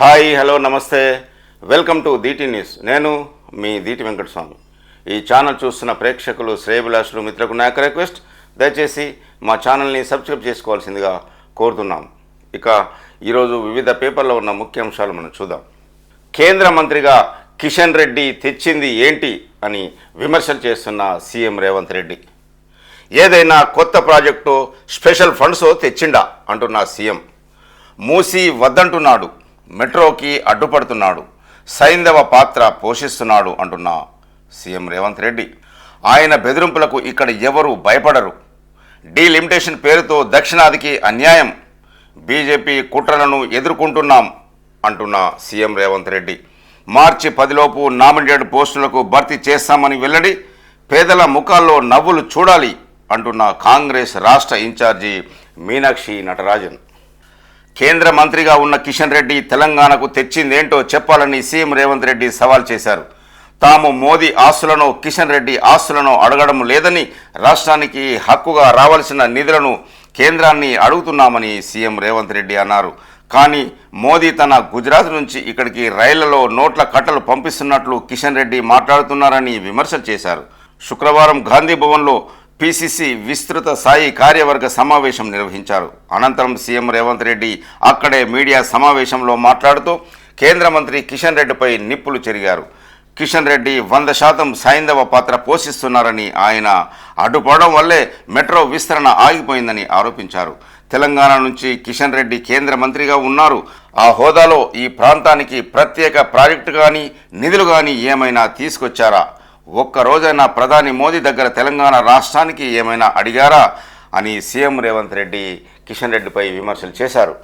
Hi hello నమస్తే welcome to Deeti news. నేను మీ దీటి వెంకటస్వామి. ఈ ఛానల్ చూస్తున్న ప్రేక్షకులు శ్రేయభిలాషులు మిత్రులకు నా యొక్క రిక్వెస్ట్, దయచేసి మా ఛానల్ని సబ్స్క్రైబ్ చేసుకోవాల్సిందిగా కోరుతున్నాం. ఇక ఈరోజు వివిధ పేపర్లో ఉన్న ముఖ్యాంశాలు మనం చూద్దాం. కేంద్ర మంత్రిగా కిషన్ రెడ్డి తెచ్చింది ఏంటి అని విమర్శలు చేస్తున్న సీఎం రేవంత్ రెడ్డి. ఏదైనా కొత్త ప్రాజెక్టు స్పెషల్ ఫండ్స్ తెచ్చిండా అంటున్న సీఎం. మూసి వద్దంటున్నాడు, మెట్రోకి అడ్డుపడుతున్నాడు, సైంధవ పాత్ర పోషిస్తున్నాడు అంటున్న సీఎం రేవంత్ రెడ్డి. ఆయన బెదిరింపులకు ఇక్కడ ఎవరు భయపడరు. డీలిమిటేషన్ పేరుతో దక్షిణాదికి అన్యాయం, బీజేపీ కుట్రలను ఎదుర్కొంటున్నాం అంటున్న సీఎం రేవంత్ రెడ్డి. మార్చి 10లోపు నామినేటెడ్ పోస్టులకు భర్తీ చేస్తామని వెల్లడి, పేదల ముఖాల్లో నవ్వులు చూడాలి అంటున్న కాంగ్రెస్ రాష్ట్ర ఇన్ఛార్జి మీనాక్షి నటరాజన్. కేంద్ర మంత్రిగా ఉన్న కిషన్ రెడ్డి తెలంగాణకు తెచ్చిందేంటో చెప్పాలని సీఎం రేవంత్ రెడ్డి సవాల్ చేశారు. తాము మోదీ ఆస్తులను, కిషన్ రెడ్డి ఆస్తులను అడగడం లేదని, రాష్ట్రానికి హక్కుగా రావాల్సిన నిధులను కేంద్రాన్ని అడుగుతున్నామని సీఎం రేవంత్ రెడ్డి అన్నారు. కానీ మోదీ తన గుజరాత్ నుంచి ఇక్కడికి రైళ్లలో నోట్ల కట్టలు పంపిస్తున్నట్లు కిషన్ రెడ్డి మాట్లాడుతున్నారని విమర్శలు చేశారు. శుక్రవారం గాంధీ భవన్లో పిసిసి విస్తృత స్థాయి కార్యవర్గ సమావేశం నిర్వహించారు. అనంతరం సీఎం రేవంత్ రెడ్డి అక్కడే మీడియా సమావేశంలో మాట్లాడుతూ కేంద్ర మంత్రి కిషన్ రెడ్డిపై నిప్పులు చెరిగారు. కిషన్ రెడ్డి 100% సైంధవ పాత్ర పోషిస్తున్నారని, ఆయన అడ్డుపడడం వల్లే మెట్రో విస్తరణ ఆగిపోయిందని ఆరోపించారు. తెలంగాణ నుంచి కిషన్ రెడ్డి కేంద్ర మంత్రిగా ఉన్నారు. ఆ హోదాలో ఈ ప్రాంతానికి ప్రత్యేక ప్రాజెక్టు కానీ, నిధులు కానీ ఏమైనా తీసుకొచ్చారా? ఒక్కరోజైనా ప్రధాని మోదీ దగ్గర తెలంగాణ రాష్ట్రానికి ఏమైనా అడిగారా అని సీఎం రేవంత్ రెడ్డి కిషన్ రెడ్డిపై విమర్శలు చేశారు.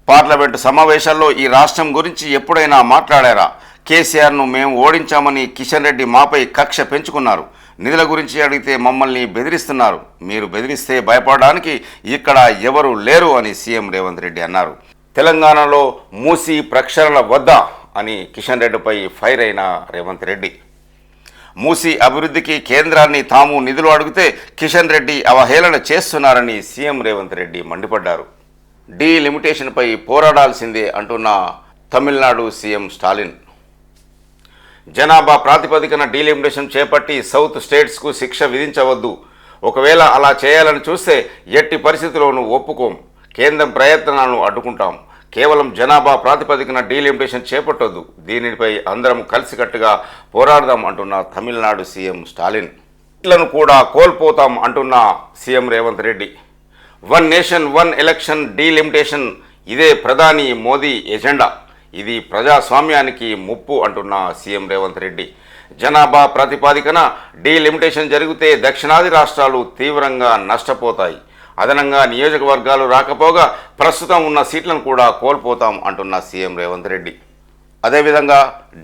పార్లమెంటు సమావేశాల్లో ఈ రాష్ట్రం గురించి ఎప్పుడైనా మాట్లాడారా? కేసీఆర్ను మేము ఓడించామని కిషన్ రెడ్డి మాపై కక్ష పెంచుకున్నారు. నిధుల గురించి అడిగితే మమ్మల్ని బెదిరిస్తున్నారు. మీరు బెదిరిస్తే భయపడడానికి ఇక్కడ ఎవరు లేరు అని సీఎం రేవంత్ రెడ్డి అన్నారు. తెలంగాణలో మూసి ప్రక్షాళన వద్దా అని కిషన్ రెడ్డిపై ఫైర్ అయిన రేవంత్ రెడ్డి. మూసి అభివృద్ధికి కేంద్రాన్ని తాము నిధులు అడిగితే కిషన్ రెడ్డి అవహేళన చేస్తున్నారని సీఎం రేవంత్ రెడ్డి మండిపడ్డారు. డీలిమిటేషన్పై పోరాడాల్సిందే అంటున్న తమిళనాడు సీఎం స్టాలిన్. జనాభా ప్రాతిపదికన డీలిమిటేషన్ చేపట్టి సౌత్ స్టేట్స్కు శిక్ష విధించవద్దు. ఒకవేళ అలా చేయాలని చూస్తే ఎట్టి పరిస్థితుల్లోనూ ఒప్పుకోం. కేంద్రం ప్రయత్నాలను అడ్డుకుంటాం. కేవలం జనాభా ప్రాతిపదికన డీలిమిటేషన్ చేపట్టొద్దు. దీనిపై అందరం కలిసికట్టుగా పోరాడదాం అంటున్న తమిళనాడు సీఎం స్టాలిన్. ఇట్లను కూడా కోల్పోతాం అంటున్న CM Revanth Reddy. 1 nation 1 election delimitation ఇదే ప్రధాని మోదీ ఎజెండా. ఇది ప్రజాస్వామ్యానికి ముప్పు అంటున్న సీఎం రేవంత్ రెడ్డి. జనాభా ప్రాతిపదికన డీలిమిటేషన్ జరిగితే దక్షిణాది రాష్ట్రాలు తీవ్రంగా నష్టపోతాయి. అదనంగా నియోజకవర్గాలు రాకపోగా ప్రస్తుతం ఉన్న సీట్లను కూడా కోల్పోతాం అంటున్న సీఎం రేవంత్ రెడ్డి. అదేవిధంగా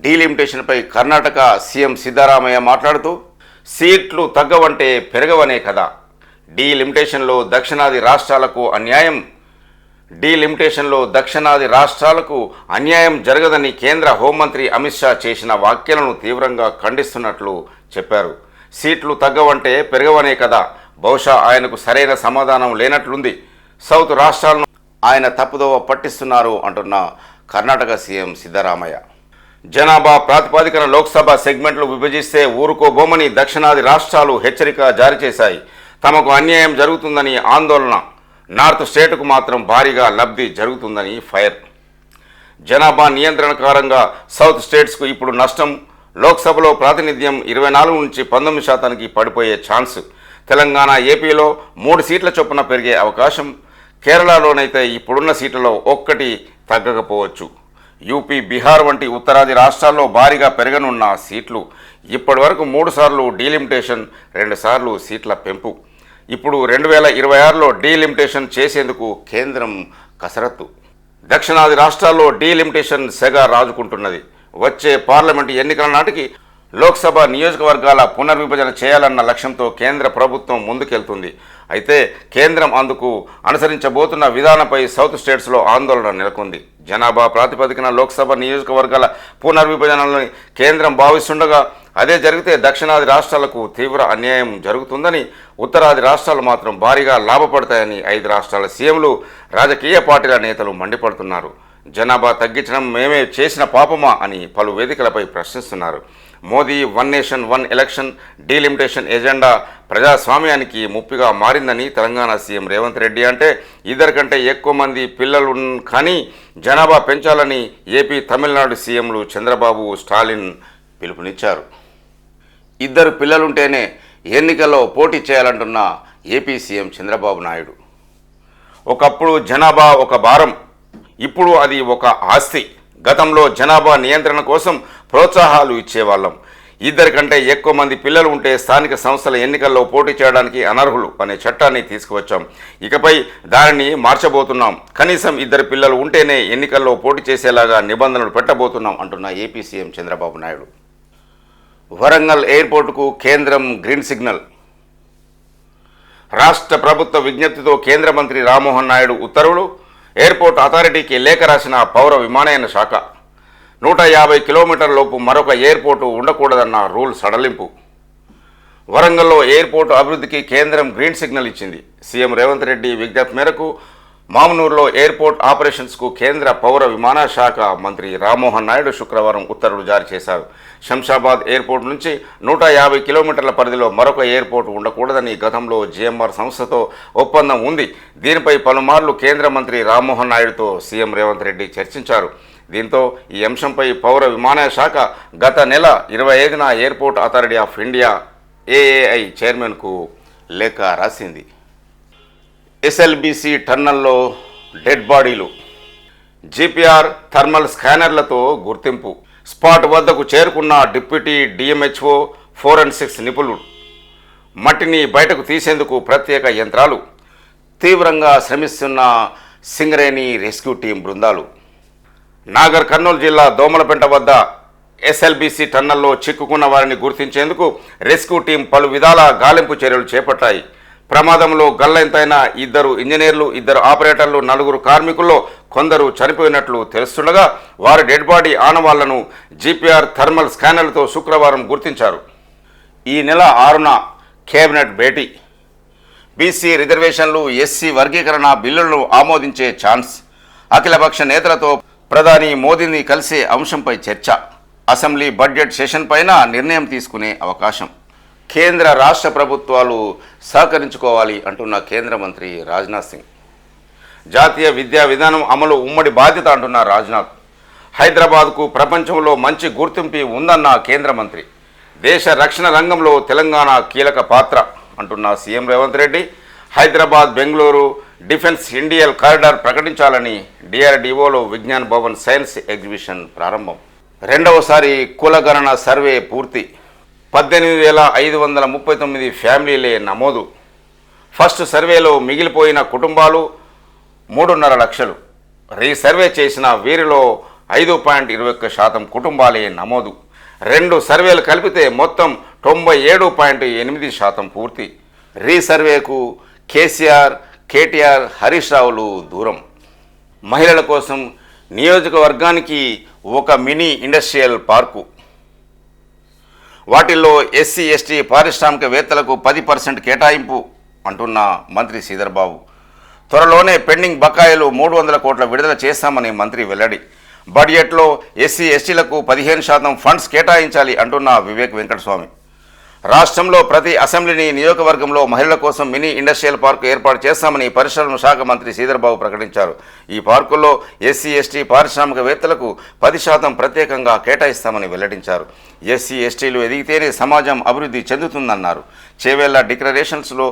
డీలిమిటేషన్పై కర్ణాటక సీఎం సిద్ధరామయ్య మాట్లాడుతూ, సీట్లు తగ్గవంటే పెరగవనే కదా. డీలిమిటేషన్లో దక్షిణాది రాష్ట్రాలకు అన్యాయం జరగదని కేంద్ర హోంమంత్రి అమిత్ షా చేసిన వ్యాఖ్యలను తీవ్రంగా ఖండిస్తున్నట్లు చెప్పారు. సీట్లు తగ్గవంటే పెరగవనే కదా. బహుశా ఆయనకు సరైన సమాధానం లేనట్లుంది. సౌత్ రాష్ట్రాలను ఆయన తప్పుదోవ పట్టిస్తున్నారు అంటున్న కర్ణాటక సీఎం సిద్ధరామయ్య. జనాభా ప్రాతిపదికన లోక్సభ సెగ్మెంట్లు విభజిస్తే ఊరుకోబోమని దక్షిణాది రాష్ట్రాలు హెచ్చరిక జారీ చేశాయి. తమకు అన్యాయం జరుగుతుందని ఆందోళన. నార్త్ స్టేటుకు మాత్రం భారీగా లబ్ధి జరుగుతుందని ఫైర్. జనాభా నియంత్రణ కారణంగా సౌత్ స్టేట్స్కు ఇప్పుడు నష్టం. లోక్సభలో ప్రాతినిధ్యం 24 నుంచి 19% పడిపోయే ఛాన్స్. తెలంగాణ, ఏపీలో 3 సీట్ల చొప్పున పెరిగే అవకాశం. కేరళలోనైతే ఇప్పుడున్న సీట్లలో 1 తగ్గకపోవచ్చు. యూపీ, బీహార్ వంటి ఉత్తరాది రాష్ట్రాల్లో భారీగా పెరగనున్న సీట్లు. ఇప్పటి వరకు 3 సార్లు డీలిమిటేషన్, 2 సార్లు సీట్ల పెంపు. ఇప్పుడు 2026లో డీలిమిటేషన్ చేసేందుకు కేంద్రం కసరత్తు. దక్షిణాది రాష్ట్రాల్లో డీలిమిటేషన్ సెగ రాజుకుంటున్నది. వచ్చే పార్లమెంటు ఎన్నికల నాటికి లోక్సభ నియోజకవర్గాల పునర్విభజన చేయాలన్న లక్ష్యంతో కేంద్ర ప్రభుత్వం ముందుకెళ్తుంది. అయితే కేంద్రం అందుకు అనుసరించబోతున్న విధానంపై సౌత్ స్టేట్స్లో ఆందోళన నెలకొంది. జనాభా ప్రాతిపదికన లోక్సభ నియోజకవర్గాల పునర్విభజనలని కేంద్రం భావిస్తుండగా అదే జరిగితే దక్షిణాది రాష్ట్రాలకు తీవ్ర అన్యాయం జరుగుతుందని, ఉత్తరాది రాష్ట్రాలు మాత్రం భారీగా లాభపడతాయని 5 రాష్ట్రాల సీఎంలు, రాజకీయ పార్టీల నేతలు మండిపడుతున్నారు. జనాభా తగ్గించడం మేమే చేసిన పాపమా అని పలు వేదికలపై ప్రశ్నిస్తున్నారు. Modi one nation one election delimitation agenda ప్రజాస్వామ్యానికి ముప్పిగా మారిందని తెలంగాణ సీఎం రేవంత్ రెడ్డి అంటే, ఇద్దరికంటే ఎక్కువ మంది పిల్లలు కానీ జనాభా పెంచాలని ఏపీ తమిళనాడు సీఎంలు చంద్రబాబు స్టాలిన్ పిలుపునిచ్చారు. ఇద్దరు పిల్లలుంటేనే ఎన్నికల్లో పోటీ చేయాలంటున్న ఏపీ సీఎం చంద్రబాబు నాయుడు. ఒకప్పుడు జనాభా ఒక భారం, ఇప్పుడు అది ఒక ఆస్తి. గతంలో జనాభా నియంత్రణ కోసం ప్రోత్సాహాలు ఇచ్చేవాళ్ళం. ఇద్దరికంటే ఎక్కువ మంది పిల్లలు ఉంటే స్థానిక సంస్థల ఎన్నికల్లో పోటీ చేయడానికి అనర్హులు అనే చట్టాన్ని తీసుకువచ్చాం. ఇకపై దానిని మార్చబోతున్నాం. కనీసం ఇద్దరు పిల్లలు ఉంటేనే ఎన్నికల్లో పోటీ చేసేలాగా నిబంధనలు పెట్టబోతున్నాం అంటున్న ఏపీ సీఎం చంద్రబాబు నాయుడు. వరంగల్ ఎయిర్పోర్టుకు కేంద్రం గ్రీన్ సిగ్నల్. రాష్ట్ర ప్రభుత్వ విజ్ఞప్తితో కేంద్ర మంత్రి రామ్మోహన్ నాయుడు ఉత్తర్వులు. ఎయిర్పోర్ట్ అథారిటీకి లేఖ రాసిన పౌర విమానయాన శాఖ. 150 కిలోమీటర్ల లోపు మరొక ఎయిర్పోర్టు ఉండకూడదన్న రూల్ సడలింపు. వరంగల్లో ఎయిర్పోర్టు అభివృద్ధికి కేంద్రం గ్రీన్ సిగ్నల్ ఇచ్చింది. సీఎం రేవంత్ రెడ్డి విజ్ఞప్తి మేరకు మామనూరులో ఎయిర్పోర్ట్ ఆపరేషన్స్కు కేంద్ర పౌర విమానయాన శాఖ మంత్రి రామ్మోహన్ నాయుడు శుక్రవారం ఉత్తర్వులు జారీ చేశారు. శంషాబాద్ ఎయిర్పోర్టు నుంచి 150 కిలోమీటర్ల పరిధిలో మరొక ఎయిర్పోర్టు ఉండకూడదని గతంలో జీఎంఆర్ సంస్థతో ఒప్పందం ఉంది. దీనిపై పలుమార్లు కేంద్ర మంత్రి రామ్మోహన్ నాయుడుతో సీఎం రేవంత్ రెడ్డి చర్చించారు. దీంతో ఈ అంశంపై పౌర విమానయాన శాఖ గత నెల 25న airport authority of India AAI చైర్మన్కు లేఖ రాసింది. ఎస్ఎల్బీసీ టన్నల్లో డెడ్ బాడీలు. జీపీఆర్ థర్మల్ స్కానర్లతో గుర్తింపు. స్పాట్ వద్దకు చేరుకున్న డిప్యూటీ డిఎంహెచ్ఓ ఫోరెన్సిక్స్ నిపుణులు. మట్టిని బయటకు తీసేందుకు ప్రత్యేక యంత్రాలు. తీవ్రంగా శ్రమిస్తున్న సింగరేణి రెస్క్యూ టీం బృందాలు. నాగర్ కర్నూలు జిల్లా దోమలపెంట వద్ద ఎస్ఎల్బీసీ టన్నల్లో చిక్కుకున్న వారిని గుర్తించేందుకు రెస్క్యూ టీం పలు విధాల గాలింపు చర్యలు చేపట్టాయి. ప్రమాదంలో గల్లంతైన 2 ఇంజనీర్లు, 2 ఆపరేటర్లు, 4 కార్మికుల్లో కొందరు చనిపోయినట్లు తెలుస్తుండగా వారి డెడ్ బాడీ ఆనవాళ్లను జీపీఆర్ థర్మల్ స్కానర్లతో శుక్రవారం గుర్తించారు. ఈ నెల 6న కేబినెట్ భేటీ. బీసీ రిజర్వేషన్లు, ఎస్సీ వర్గీకరణ బిల్లులను ఆమోదించే ఛాన్స్. అఖిలపక్ష నేతలతో ప్రధాని మోదీని కలిసే అంశంపై చర్చ. అసెంబ్లీ బడ్జెట్ సెషన్ పైన నిర్ణయం తీసుకునే అవకాశం. కేంద్ర రాష్ట్ర ప్రభుత్వాలు సహకరించుకోవాలి అంటున్న కేంద్ర మంత్రి రాజ్నాథ్ సింగ్. జాతీయ విద్యా విధానం అమలు ఉమ్మడి బాధ్యత అంటున్న రాజ్నాథ్. హైదరాబాద్కు ప్రపంచంలో మంచి గుర్తింపు ఉందన్న కేంద్ర మంత్రి. దేశ రక్షణ రంగంలో తెలంగాణ కీలక పాత్ర అంటున్న CM Revanth Reddy. Hyderabad Bengaluru defence industrial corridor ప్రకటించాలని డిఆర్డీఓలో విజ్ఞాన్ భవన్ సైన్స్ ఎగ్జిబిషన్ ప్రారంభం. రెండవసారి కులగణన సర్వే పూర్తి. 18,539 ఫ్యామిలీలే నమోదు. ఫస్ట్ సర్వేలో మిగిలిపోయిన కుటుంబాలు 3.5 లక్షలు. రీసర్వే చేసిన వీరిలో 5.21% కుటుంబాలే నమోదు. 2 సర్వేలు కలిపితే మొత్తం 97.8% పూర్తి. రీసర్వేకు కేసీఆర్, కేటీఆర్, హరీష్ రావులు దూరం. మహిళల కోసం నియోజకవర్గానికి ఒక మినీ ఇండస్ట్రియల్ పార్కు. వాటిల్లో ఎస్సీ ఎస్టీ పారిశ్రామికవేత్తలకు 10% కేటాయింపు అంటున్న మంత్రి శ్రీధర్ బాబు. త్వరలోనే పెండింగ్ బకాయిలు 300 కోట్ల విడుదల చేస్తామని మంత్రి వెల్లడి. బడ్జెట్లో ఎస్సీ ఎస్టీలకు 15% ఫండ్స్ కేటాయించాలి అంటున్న వివేక్ వెంకటస్వామి. రాష్ట్రంలో ప్రతి అసెంబ్లీని నియోజకవర్గంలో మహిళల కోసం మినీ ఇండస్ట్రియల్ పార్కు ఏర్పాటు చేస్తామని పరిశ్రమల శాఖ మంత్రి శ్రీధర్ బాబు ప్రకటించారు. ఈ పార్కుల్లో ఎస్సీ ఎస్టీ పారిశ్రామికవేత్తలకు 10% ప్రత్యేకంగా కేటాయిస్తామని వెల్లడించారు. ఎస్సీ ఎస్టీలు ఎదిగితేనే సమాజం అభివృద్ధి చెందుతుందన్నారు. చేవేళ్ల డిక్లరేషన్స్లో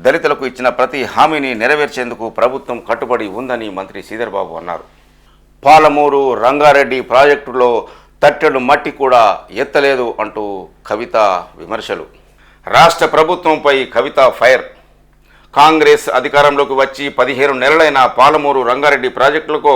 దళితులకు ఇచ్చిన ప్రతి హామీని నెరవేర్చేందుకు ప్రభుత్వం కట్టుబడి ఉందని మంత్రి శ్రీధర్ బాబు అన్నారు. పాలమూరు రంగారెడ్డి ప్రాజెక్టులో తట్టెడు మట్టి కూడా ఎత్తలేదు అంటూ కవిత విమర్శలు. రాష్ట్ర ప్రభుత్వంపై కవిత ఫైర్. కాంగ్రెస్ అధికారంలోకి వచ్చి 15 నెలలైన పాలమూరు రంగారెడ్డి ప్రాజెక్టులకు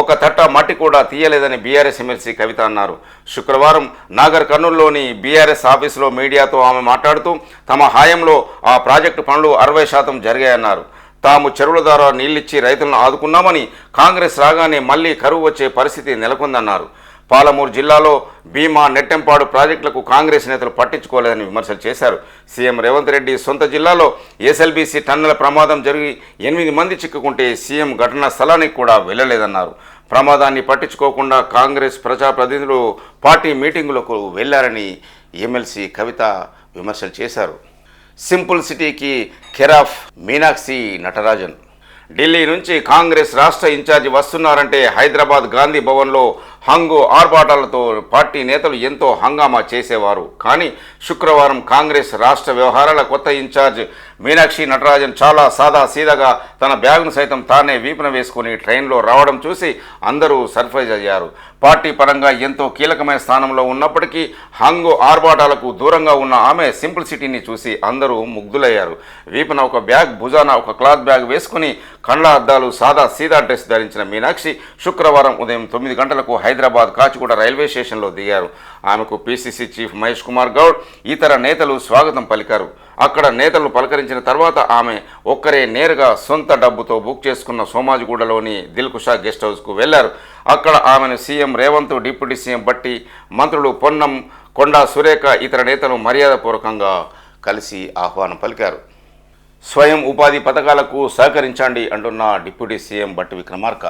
ఒక తట్ట మట్టి కూడా తీయలేదని బీఆర్ఎస్ ఎమ్మెల్సీ కవిత అన్నారు. శుక్రవారం నాగర్ కర్నూలులోని బీఆర్ఎస్ ఆఫీసులో మీడియాతో ఆమె మాట్లాడుతూ తమ హాయంలో ఆ ప్రాజెక్టు పనులు 60% జరిగాయన్నారు. తాము చెరువుల ద్వారా నీళ్లిచ్చి రైతులను ఆదుకున్నామని, కాంగ్రెస్ రాగానే మళ్లీ కరువు వచ్చే పరిస్థితి నెలకొందన్నారు. పాలమూరు జిల్లాలో భీమా, నెట్టెంపాడు ప్రాజెక్టులకు కాంగ్రెస్ నేతలు పట్టించుకోలేదని విమర్శలు చేశారు. సీఎం రేవంత్ రెడ్డి సొంత జిల్లాలో ఎస్ఎల్బీసీ టన్నుల ప్రమాదం జరిగి 8 మంది చిక్కుకుంటే సీఎం ఘటనా స్థలానికి కూడా వెళ్లలేదన్నారు. ప్రమాదాన్ని పట్టించుకోకుండా కాంగ్రెస్ ప్రజాప్రతినిధులు పార్టీ మీటింగులకు వెళ్లారని ఎమ్మెల్సీ కవిత విమర్శలు చేశారు. సింపుల్ సిటీకి కేరాఫ్ మీనాక్షి నటరాజన్. ఢిల్లీ నుంచి కాంగ్రెస్ రాష్ట్ర ఇన్ఛార్జి వస్తున్నారంటే హైదరాబాద్ గాంధీ భవన్లో ఆర్భాటాలతో పార్టీ నేతలు ఎంతో హంగామా చేసేవారు. కానీ శుక్రవారం కాంగ్రెస్ రాష్ట్ర వ్యవహారాల కొత్త ఇన్ఛార్జ్ మీనాక్షి నటరాజన్ చాలా సాదా సీదాగా తన బ్యాగును సైతం తానే వీపున వేసుకుని ట్రైన్లో రావడం చూసి అందరూ సర్ప్రైజ్ అయ్యారు. పార్టీ పరంగా ఎంతో కీలకమైన స్థానంలో ఉన్నప్పటికీ ఆర్భాటాలకు దూరంగా ఉన్న ఆమె సింపుల్ సిటీని చూసి అందరూ ముగ్ధులయ్యారు. వీపున ఒక బ్యాగ్, భుజాన ఒక క్లాత్ బ్యాగ్ వేసుకుని కళ్ళ అద్దాలు, సాదా సీదా డ్రెస్ ధరించిన మీనాక్షి శుక్రవారం ఉదయం 9 గంటలకు హైదరాబాద్ కాచిగూడ రైల్వే స్టేషన్లో దిగారు. ఆమెకు పిసిసి చీఫ్ మహేష్ కుమార్ గౌడ్, ఇతర నేతలు స్వాగతం పలికారు. అక్కడ నేతలు పలకరించిన తర్వాత ఆమె ఒక్కరే నేరుగా సొంత డబ్బుతో బుక్ చేసుకున్న సోమాజిగూడలోని దిల్కుషా గెస్ట్ హౌస్కు వెళ్లారు. అక్కడ ఆమెను సీఎం రేవంత్, డిప్యూటీ సీఎం బట్టి, మంత్రులు పొన్నం, కొండా సురేఖ, ఇతర నేతలు మర్యాదపూర్వకంగా కలిసి ఆహ్వానం పలికారు. స్వయం ఉపాధి పథకాలకు సహకరించండి అంటున్న డిప్యూటీ సీఎం బట్టి విక్రమార్క.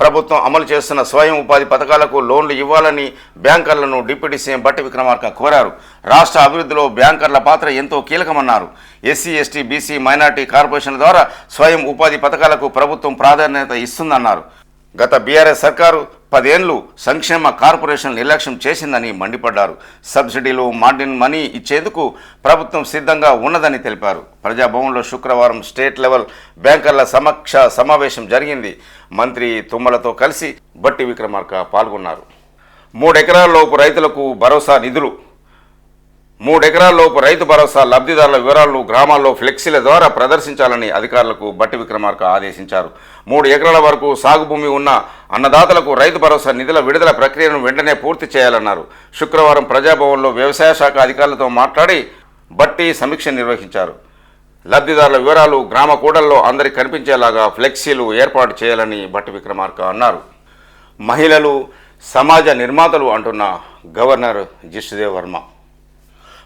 ప్రభుత్వం అమలు చేస్తున్న స్వయం ఉపాధి పథకాలకు లోన్లు ఇవ్వాలని బ్యాంకర్లను డిప్యూటీ సీఎం బట్టి విక్రమార్క కోరారు. రాష్ట్ర అభివృద్ధిలో బ్యాంకర్ల పాత్ర ఎంతో కీలకమన్నారు. ఎస్సీ, ఎస్టీ, బీసీ, మైనార్టీ కార్పొరేషన్ల ద్వారా స్వయం ఉపాధి పథకాలకు ప్రభుత్వం ప్రాధాన్యత ఇస్తుందన్నారు. గత బీఆర్ఎస్ సర్కారు 10 ఏళ్లు సంక్షేమ కార్పొరేషన్ నిర్లక్ష్యం చేసిందని మండిపడ్డారు. సబ్సిడీలు, మార్జిన్ మనీ ఇచ్చేందుకు ప్రభుత్వం సిద్ధంగా ఉన్నదని తెలిపారు. ప్రజాభవన్లో శుక్రవారం స్టేట్ లెవెల్ బ్యాంకర్ల సమక్ష సమావేశం జరిగింది. మంత్రి తుమ్మలతో కలిసి బట్టి విక్రమార్క పాల్గొన్నారు. 3 ఎకరాల లోపు రైతులకు భరోసా నిధులు. 3 ఎకరాల లోపు రైతు భరోసా లబ్ధిదారుల వివరాలను గ్రామాల్లో ఫ్లెక్సీల ద్వారా ప్రదర్శించాలని అధికారులకు బట్టి విక్రమార్క ఆదేశించారు. 3 ఎకరాల వరకు సాగు భూమి ఉన్న అన్నదాతలకు రైతు భరోసా నిధుల విడుదల ప్రక్రియను వెంటనే పూర్తి చేయాలన్నారు. శుక్రవారం ప్రజాభవన్లో వ్యవసాయ శాఖ అధికారులతో మాట్లాడి బట్టి సమీక్ష నిర్వహించారు. లబ్ధిదారుల వివరాలు గ్రామ కూడల్లో అందరికి కనిపించేలాగా ఫ్లెక్సీలు ఏర్పాటు చేయాలని బట్టి విక్రమార్క అన్నారు. మహిళలు సమాజ నిర్మాతలు అంటున్న గవర్నర్ జిష్ణుదేవ్ వర్మ.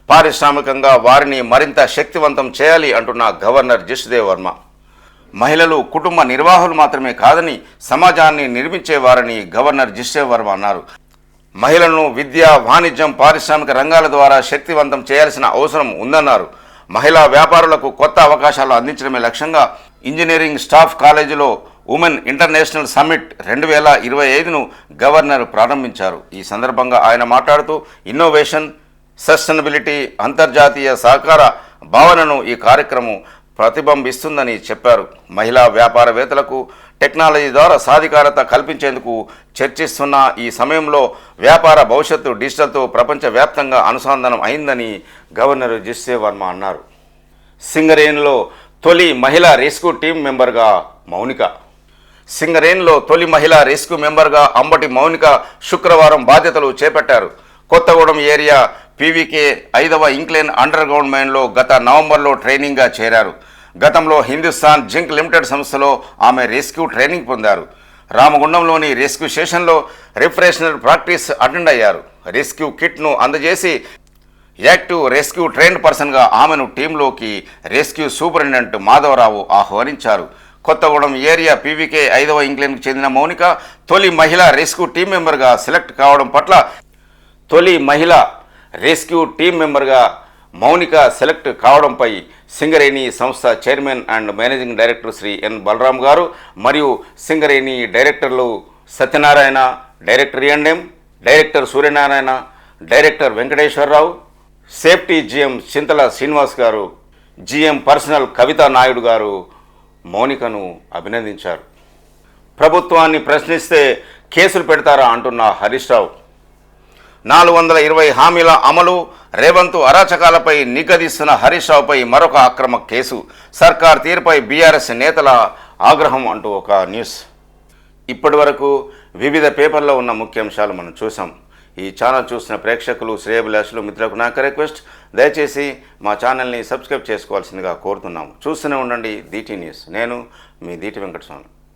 పారిశ్రామికంగా వారిని మరింత శక్తివంతం చేయాలి అంటున్న గవర్నర్ జిష్ణుదేవ్ వర్మ. మహిళలు కుటుంబ నిర్వాహకులు మాత్రమే కాదని సమాజాన్ని నిర్మించేవారని గవర్నర్ జిష్ణుదేవ్ వర్మ అన్నారు. మహిళలను విద్య, వాణిజ్యం, పారిశ్రామిక రంగాల ద్వారా శక్తివంతం చేయాల్సిన అవసరం ఉందన్నారు. మహిళా వ్యాపారులకు కొత్త అవకాశాలు అందించడమే లక్ష్యంగా ఇంజనీరింగ్ స్టాఫ్ కాలేజీలో ఉమెన్ ఇంటర్నేషనల్ సమ్మిట్ 2025ను గవర్నర్ ప్రారంభించారు. ఈ సందర్భంగా ఆయన మాట్లాడుతూ ఇన్నోవేషన్, సస్టైనబిలిటీ, అంతర్జాతీయ సహకార భావనను ఈ కార్యక్రమం ప్రతిబింబిస్తుందని చెప్పారు. మహిళా వ్యాపారవేత్తలకు టెక్నాలజీ ద్వారా సాధికారత కల్పించేందుకు చర్చిస్తున్న ఈ సమయంలో వ్యాపార భవిష్యత్తు డిజిటల్తో ప్రపంచవ్యాప్తంగా అనుసంధానం అయిందని గవర్నర్ జిష్ణుదేవ్ వర్మ అన్నారు. సింగరేణిలో తొలి మహిళా రెస్క్యూ టీం మెంబర్గా మౌనిక. సింగరేణిలో తొలి మహిళా రెస్క్యూ మెంబర్గా అంబటి మౌనిక శుక్రవారం బాధ్యతలు చేపట్టారు. కొత్తగూడెం ఏరియా పీవీకే 5వ ఇంక్లైన్ అండర్ గ్రౌండ్ మైన్లో గత నవంబర్లో ట్రైనింగ్గా చేరారు. గతంలో హిందుస్థాన్ జింక్ లిమిటెడ్ సంస్థలో ఆమె రెస్క్యూ ట్రైనింగ్ పొందారు. రామగుండంలోని రెస్క్యూ స్టేషన్లో రిఫ్రెషనర్ ప్రాక్టీస్ అటెండ్ అయ్యారు. రెస్క్యూ కిట్ను అందజేసి యాక్టివ్ రెస్క్యూ ట్రైన్డ్ పర్సన్గా ఆమెను టీంలోకి రెస్క్యూ సూపరింటెండెంట్ మాధవరావు ఆహ్వానించారు. కొత్తగూడెం ఏరియా పీవీకే 5వ ఇంక్లైన్కు చెందిన మౌనిక తొలి మహిళా రెస్క్యూ టీం మెంబర్గా సెలెక్ట్ కావడం పట్ల తొలి మహిళా రెస్క్యూ టీం మెంబర్గా మౌనిక సెలెక్ట్ కావడంపై సింగరేణి సంస్థ chairman and managing director Shri N Balaram గారు మరియు సింగరేణి డైరెక్టర్లు Satyanarayana, director E&M, director Suryanarayana, director Venkateswararao, safety GM Chintala Srinivas గారు, GM పర్సనల్ కవితా నాయుడు గారు మౌనికను అభినందించారు. ప్రభుత్వాన్ని ప్రశ్నిస్తే కేసులు పెడతారా అంటున్న హరీష్ రావు. 420 హామీల అమలు, రేవంత్ అరాచకాలపై నిగదీస్తున్న హరీష్ రావుపై మరొక అక్రమ కేసు, సర్కార్ తీరుపై బీఆర్ఎస్ నేతల ఆగ్రహం అంటూ ఒక న్యూస్. ఇప్పటి వరకు వివిధ పేపర్లో ఉన్న ముఖ్యాంశాలు మనం చూసాం. ఈ ఛానల్ చూసిన ప్రేక్షకులు, శ్రేయభిలాషులు, మిత్రులకు నాకు రిక్వెస్ట్, దయచేసి మా ఛానల్ని సబ్స్క్రైబ్ చేసుకోవాల్సిందిగా కోరుతున్నాము. చూస్తూనే ఉండండి DT న్యూస్. నేను మీ దీటి వెంకటస్వామి.